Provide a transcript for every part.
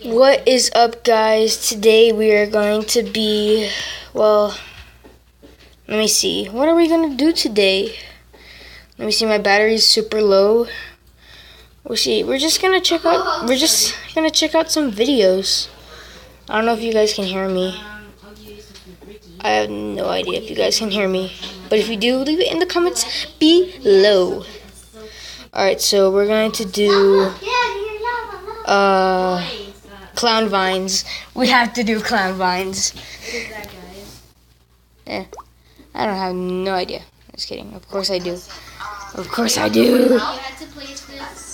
What is up, guys? Today we are going to be, well, let me see. What are we going to do today? Let me see, my battery's super low. We'll see. We're just going to check out some videos. I don't know if you guys can hear me. I have no idea if you guys can hear me. But if you do, leave it in the comments below. Alright, so we're going to do clown vines. We have to do clown vines. Yeah. I don't have no idea. Just kidding. Of course I do. Of course I do.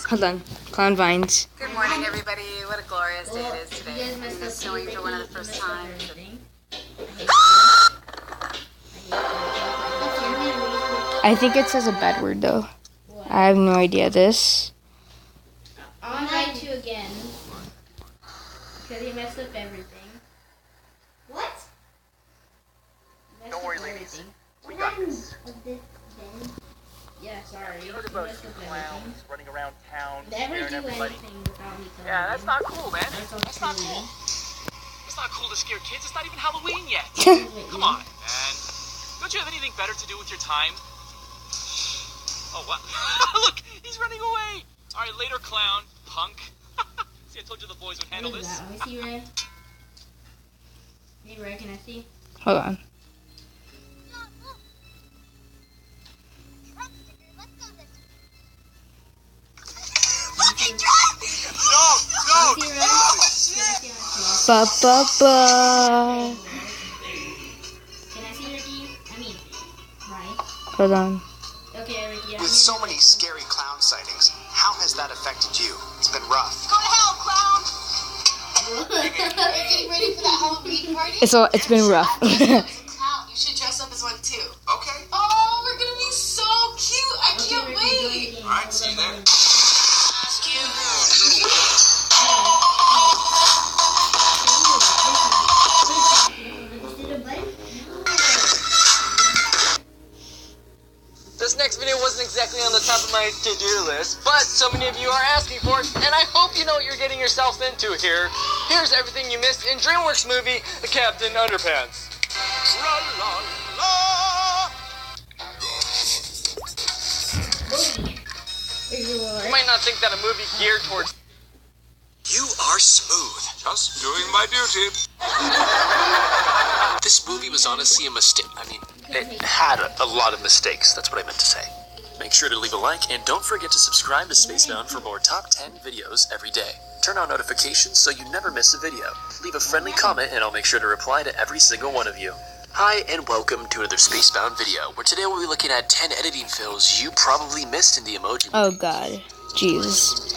Hold on. Clown vines. Good morning, everybody. What a glorious day it is today. I'm just showing for one of the first times. I think it says a bad word, though. I have no idea. This. I'll invite you again. Because he messed up everything. What? Don't worry, ladies. We got this. Yeah, sorry. You heard about two clowns running around town, Never scaring do everybody? anything without me telling Yeah, that's you. not cool, man. That's not cool. It's not cool to scare kids. It's not even Halloween yet. Come on, man. Don't you have anything better to do with your time? Oh, what? Look, he's running away. All right, later, clown. Punk. See, I told you the boys would handle What is this. that? Let me see, Ray. Hey, Ray, can I see? Hold on. No! Can I see, Ray? Ba ba ba. Can I see, Ricky? I mean, right? Hold on. Okay, Ricky. With so many scary clown sightings, how has that affected you? It's been rough. Go to hell, clown! Are you getting ready for that Halloween party? It's been rough. Clown, you should dress up as one too. Okay. Oh, we're gonna be so cute! I can't wait! Alright, see you there. This next video wasn't exactly on the top of my to-do list, but so many of you are asking for it, and I hope you know what you're getting yourself into here. Here's everything you missed in DreamWorks movie, The Captain Underpants. You might not think that a movie geared towards... You are smooth. Just doing my duty. This movie was honestly a mistake. I mean, it had a lot of mistakes. That's what I meant to say. Make sure to leave a like and don't forget to subscribe to Spacebound for more top 10 videos every day. Turn on notifications so you never miss a video. Leave a friendly comment and I'll make sure to reply to every single one of you. Hi and welcome to another Spacebound video, where today we'll be looking at 10 editing fails you probably missed in the emoji Oh movie. God. Jesus.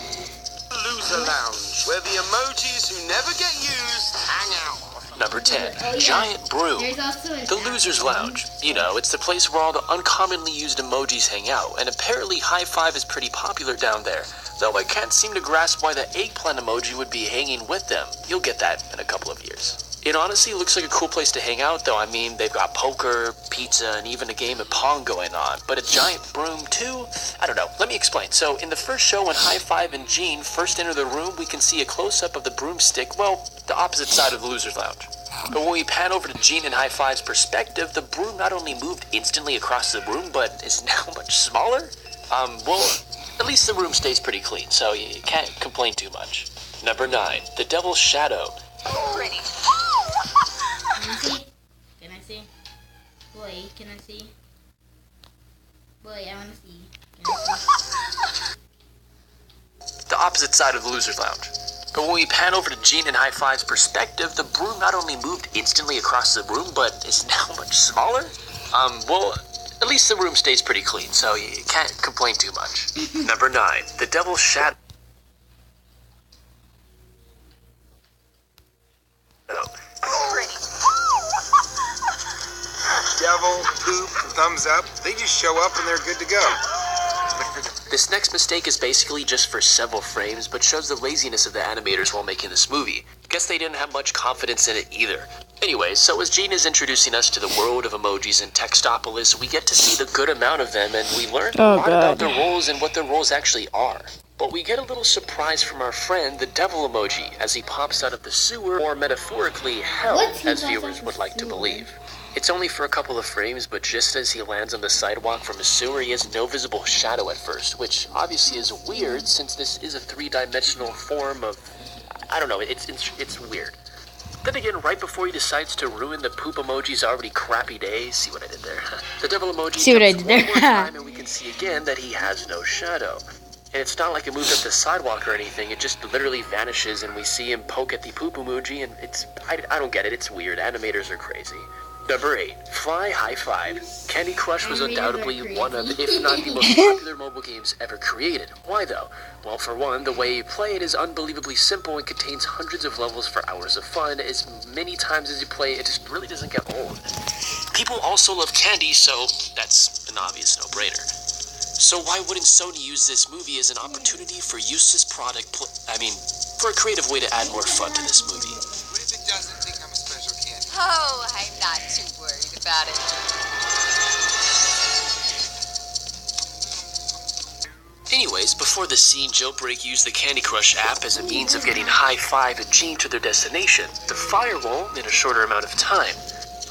Loser Lounge, where the emojis who never get used hang out. Number 10, Giant Broom. There's also an The Loser's Lounge. You know, it's the place where all the uncommonly used emojis hang out, and apparently high five is pretty popular down there, though I can't seem to grasp why the eggplant emoji would be hanging with them. You'll get that in a couple of years. It honestly looks like a cool place to hang out, though. I mean, they've got poker, pizza, and even a game of Pong going on. But a giant broom, too? I don't know. Let me explain. So, in the first show, when High Five and Gene first enter the room, we can see a close-up of the broomstick, well, the opposite side of the Loser's Lounge. But when we pan over to Gene and High Five's perspective, the broom not only moved instantly across the room, but is now much smaller? Well, at least the room stays pretty clean, so you can't complain too much. Number 9, The Devil's Shadow. Pretty. Can I see? Can I see? Boy, can I see? Boy, I wanna see. Can I see? The opposite side of the Loser's Lounge. But when we pan over to Gene and High Five's perspective, the broom not only moved instantly across the room, but is now much smaller? Well, at least the room stays pretty clean, so you can't complain too much. Number 9, The Devil's Shadow. Pretty. Devil, poop, thumbs up. They just show up and they're good to go. This next mistake is basically just for several frames, but shows the laziness of the animators while making this movie. Guess they didn't have much confidence in it either. Anyway, so as Gene is introducing us to the world of emojis in Textopolis, we get to see the good amount of them, and we learn a lot about their roles and what their roles actually are. But we get a little surprise from our friend, the devil emoji, as he pops out of the sewer, or metaphorically, hell, as viewers would like to believe. It's only for a couple of frames, but just as he lands on the sidewalk from a sewer, he has no visible shadow at first, which obviously is weird since this is a three-dimensional form of... I don't know, it's weird. Then again, right before he decides to ruin the poop emoji's already crappy day, see what I did there? The devil emoji See what I jumps did there? one more time, and we can see again that he has no shadow. And it's not like it moved up the sidewalk or anything, it just literally vanishes and we see him poke at the poop emoji, and I don't get it, it's weird, animators are crazy. Number 8, Fly High Five. Candy Crush was undoubtedly one of, if not the most popular mobile games ever created. Why though? Well, for one, the way you play it is unbelievably simple and contains hundreds of levels for hours of fun. As many times as you play, it just really doesn't get old. People also love candy, so that's an obvious no-brainer. So why wouldn't Sony use this movie as an opportunity for useless product for a creative way to add more fun to this movie? What if it doesn't think I'm a special kid? Oh, I'm not too worried about it. Anyways, before the scene, Jailbreak used the Candy Crush app as a means of getting High Five and Gene to their destination, the firewall, in a shorter amount of time.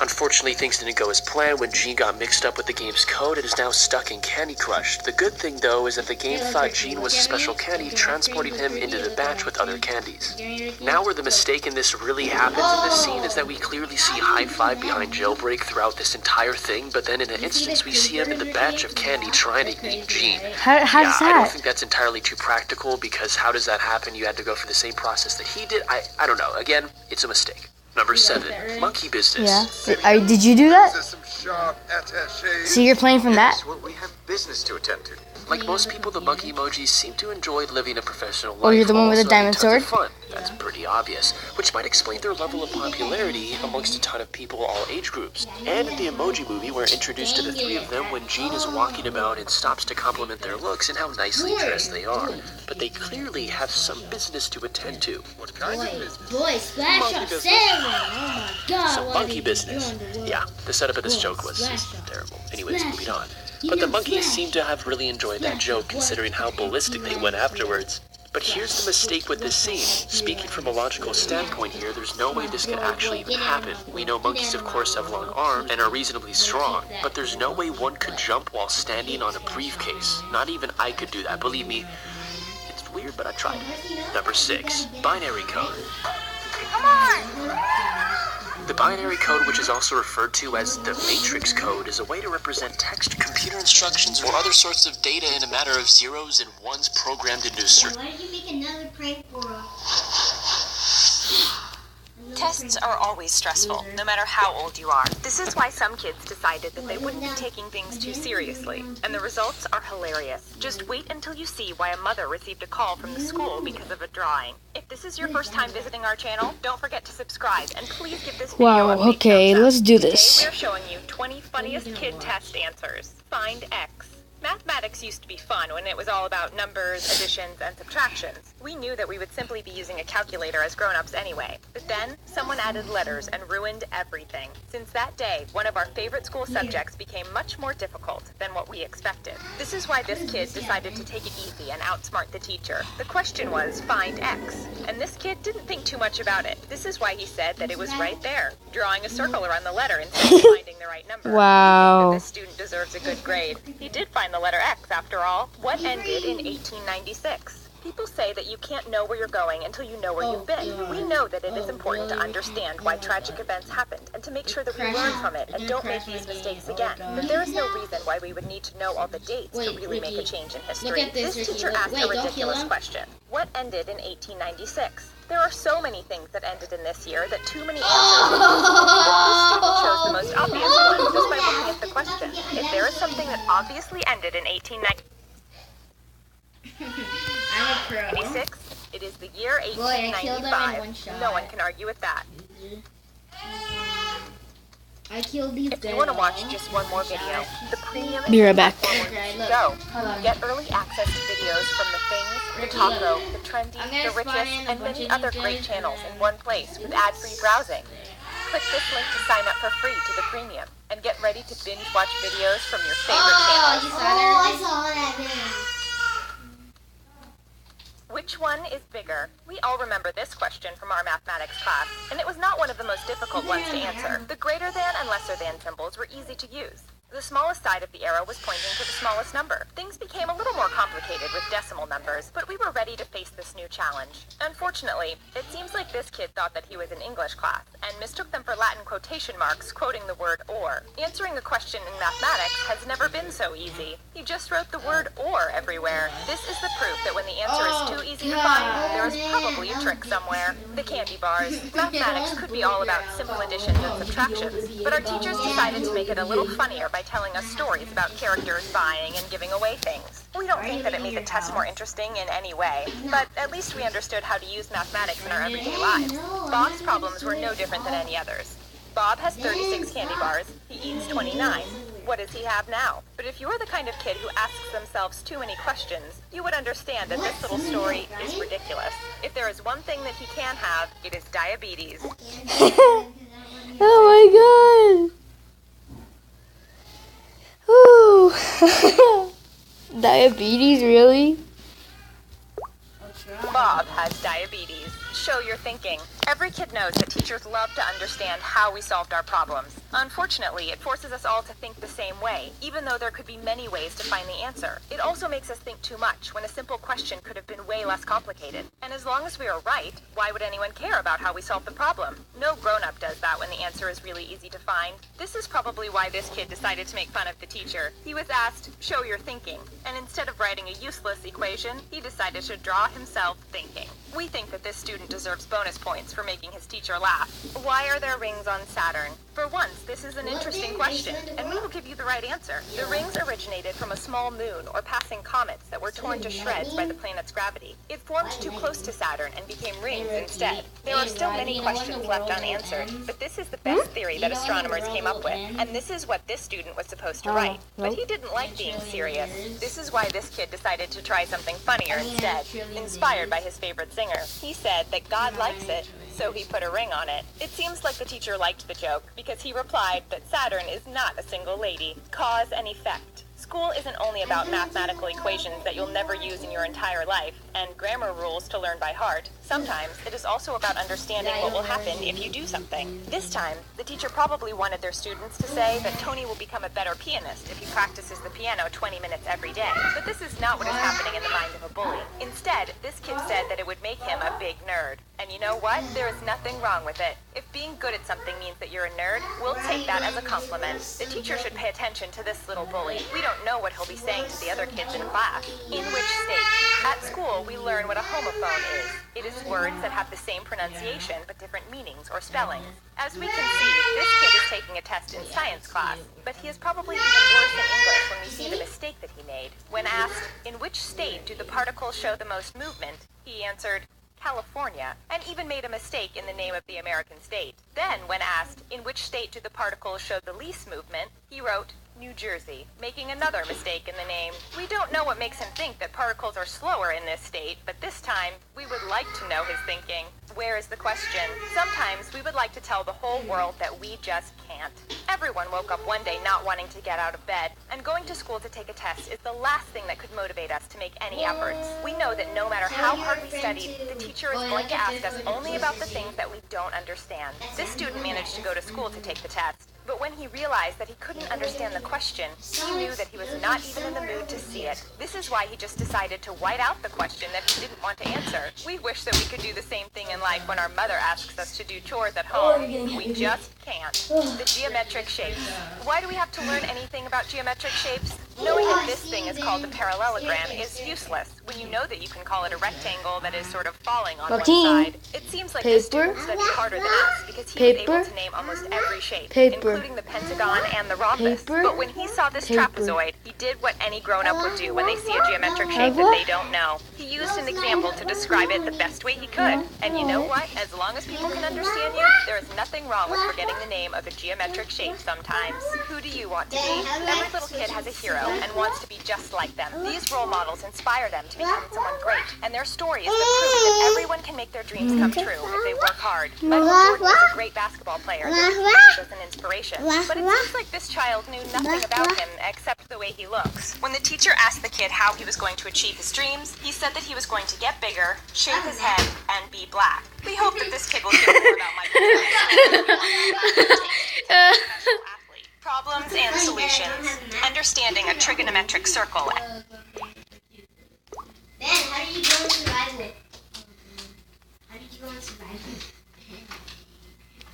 Unfortunately, things didn't go as planned when Gene got mixed up with the game's code and is now stuck in Candy Crush. The good thing, though, is that the game thought Gene was a special candy, transporting him into the batch with other candies. Now where the mistake in this really happens in this scene is that we clearly see High Five behind Jailbreak throughout this entire thing, but then in an instance we see him in the batch of candy trying to eat Gene. How's I don't that? think that's entirely too practical, because how does that happen? You had to go through the same process that he did? I don't know. Again, it's a mistake. Number 7, Monkey Business. Yeah. Did you do that? Some sharp attachés. So you're playing from that? Well, we have business to attend to. Like most people, the monkey emojis seem to enjoy living a professional life. Oh, you're the one with the also diamond having tons sword? of fun. That's pretty obvious, which might explain their level of popularity amongst a ton of people all age groups. And in the Emoji Movie, we're introduced to the three of them when Gene is walking about and stops to compliment their looks and how nicely dressed they are. But they clearly have some business to attend to. What kind of business? Boy, splash up 7! Oh my god. Some monkey business. Yeah, the setup of this joke was just terrible. Anyways, moving on. But the monkeys seem to have really enjoyed that joke, considering how ballistic they went afterwards. But here's the mistake with this scene. Speaking from a logical standpoint here, there's no way this could actually even happen. We know monkeys of course have long arms and are reasonably strong, but there's no way one could jump while standing on a briefcase. Not even I could do that, believe me. It's weird, but I tried. Number 6, binary code. Come on! The binary code, which is also referred to as the matrix code, is a way to represent text, computer instructions, or other sorts of data in a matter of zeros and ones programmed into certain... Why did you make another prank for Tests are always stressful, no matter how old you are. This is why some kids decided that they wouldn't be taking things too seriously, and the results are hilarious. Just wait until you see why a mother received a call from the school because of a drawing. If this is your first time visiting our channel, don't forget to subscribe, and please give this video Wow, a big okay, thumbs up. let's do this. Today we're showing you 20 funniest kid test answers. Find X. Mathematics used to be fun when it was all about numbers, additions, and subtractions. We knew that we would simply be using a calculator as grown-ups anyway. But then, someone added letters and ruined everything. Since that day, one of our favorite school subjects became much more difficult than what we expected. This is why this kid decided to take it easy and outsmart the teacher. The question was, find X. And this kid didn't think too much about it. This is why he said that it was right there, drawing a circle around the letter instead of finding the right number. Wow. This student deserves a good grade. He did find the letter X, after all. What ended in 1896? People say that you can't know where you're going until you know where you've been. We know that it is important to understand why tragic events happened and to make sure that we learn from it and don't make these mistakes again. But there is no reason why we would need to know all the dates to really make a change in history. This teacher asked a ridiculous question. What ended in 1896? There are so many things that ended in this year that too many answers This student chose the most obvious one just by looking at the question. If there is something that obviously ended in 1896, it is the year 1895. No one can argue with that. I killed these If you want to watch just one more video, the premium Be right back. Go. Get early access to videos from The Things, The Taco, The Trendy, The Richest, and many other great channels in one place with ad-free browsing. Click this link to sign up for free to the premium and get ready to binge watch videos from your favorite channels. I saw that video. Which one is bigger? We all remember this question from our mathematics class, and it was not one of the most difficult ones to answer. The greater than and lesser than symbols were easy to use. The smallest side of the arrow was pointing to the smallest number. Things became a little more complicated with decimal numbers, but we were ready to face this new challenge. Unfortunately, it seems like this kid thought that he was in English class and mistook them for Latin quotation marks quoting the word or. Answering a question in mathematics has never been so easy. He just wrote the word or everywhere. This is the proof that when the answer is too easy to find, there is probably a trick somewhere. The candy bars. Mathematics could be all about simple additions and subtractions, but our teachers decided to make it a little funnier by telling us stories about characters buying and giving away things. We don't think that it made the test more interesting in any way, but at least we understood how to use mathematics in our everyday lives. Bob's problems were no different than any others. Bob has 36 candy bars. He eats 29. What does he have now? But if you're the kind of kid who asks themselves too many questions, you would understand that this little story is ridiculous. If there is one thing that he can have, it is diabetes. Oh my god! Ooh. Diabetes, really? Bob has diabetes. Show your thinking. Every kid knows that teachers love to understand how we solved our problems. Unfortunately, it forces us all to think the same way, even though there could be many ways to find the answer. It also makes us think too much when a simple question could have been way less complicated. And as long as we are right, why would anyone care about how we solved the problem? No grown-up does that when the answer is really easy to find. This is probably why this kid decided to make fun of the teacher. He was asked, show your thinking, and instead of writing a useless equation, he decided to draw himself thinking. We think that this student deserves bonus points for making his teacher laugh. Why are there rings on Saturn? For once, this is an interesting question, and we will give you the right answer. The rings originated from a small moon or passing comets that were torn to shreds by the planet's gravity. It formed too close to Saturn and became rings instead. There are still many questions left unanswered, but this is the best theory that astronomers came up with, and this is what this student was supposed to write. But he didn't like being serious. This is why this kid decided to try something funnier instead, inspired by his favorite singer. He said that God likes it, so he put a ring on it. It seems like the teacher liked the joke, because he replied that Saturn is not a single lady. Cause and effect. School isn't only about mathematical equations that you'll never use in your entire life, and grammar rules to learn by heart. Sometimes it is also about understanding what will happen if you do something. This time, the teacher probably wanted their students to say that Tony will become a better pianist if he practices the piano 20 minutes every day. But this is not what is happening in the mind of a bully. Instead, this kid said that it would make him a big nerd. And you know what? There is nothing wrong with it. If being good at something means that you're a nerd, we'll take that as a compliment. The teacher should pay attention to this little bully. We don't know what he'll be saying to the other kids in class. In which state? At school, we learn what a homophone is. It is words that have the same pronunciation but different meanings or spellings. As we can see, this kid is taking a test in science class, but he is probably even worse in English when we see the mistake that he made. When asked, in which state do the particles show the most movement, he answered, California, and even made a mistake in the name of the American state. Then, when asked, in which state do the particles show the least movement, he wrote, New Jersey, making another mistake in the name. We don't know what makes him think that particles are slower in this state, but this time, we would like to know his thinking. Where is the question? Sometimes we would like to tell the whole world that we just can't. Everyone woke up one day not wanting to get out of bed, and going to school to take a test is the last thing that could motivate us to make any efforts. We know that no matter how hard we studied, the teacher is going to ask us only about the things that we don't understand. This student managed to go to school to take the test. But when he realized that he couldn't understand the question, he knew that he was not even in the mood to see it. This is why he just decided to white out the question that he didn't want to answer. We wish that we could do the same thing in life when our mother asks us to do chores at home. We just can't. The geometric shapes. Why do we have to learn anything about geometric shapes? Knowing that this thing is called a parallelogram is useless when you know that you can call it a rectangle that is sort of falling on one side. It seems like this student studied harder than us because he was able to name almost every shape, including the pentagon and the rhombus. But when he saw this trapezoid, he did what any grown-up would do when they see a geometric shape that they don't know. He used an example to describe it the best way he could. And you know what? As long as people can understand you, there is nothing wrong with forgetting the name of a geometric shape sometimes. Who do you want to be? Every little kid has a hero and wants to be just like them. These role models inspire them to become someone great, and their story is the proof that everyone can make their dreams come true if they work hard. Michael Jordan was a great basketball player that was used as an inspiration, but it seems like this child knew nothing about him except the way he looks. When the teacher asked the kid how he was going to achieve his dreams, he said that he was going to get bigger, shave his head, and be black. We hope that this kid will hear more about Michael Jordan. Problems and solutions. Understanding a trigonometric circle. Ben, how did you go in survival? How did you go in survival?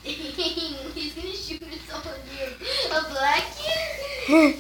He's gonna shoot us all in here. A black kid?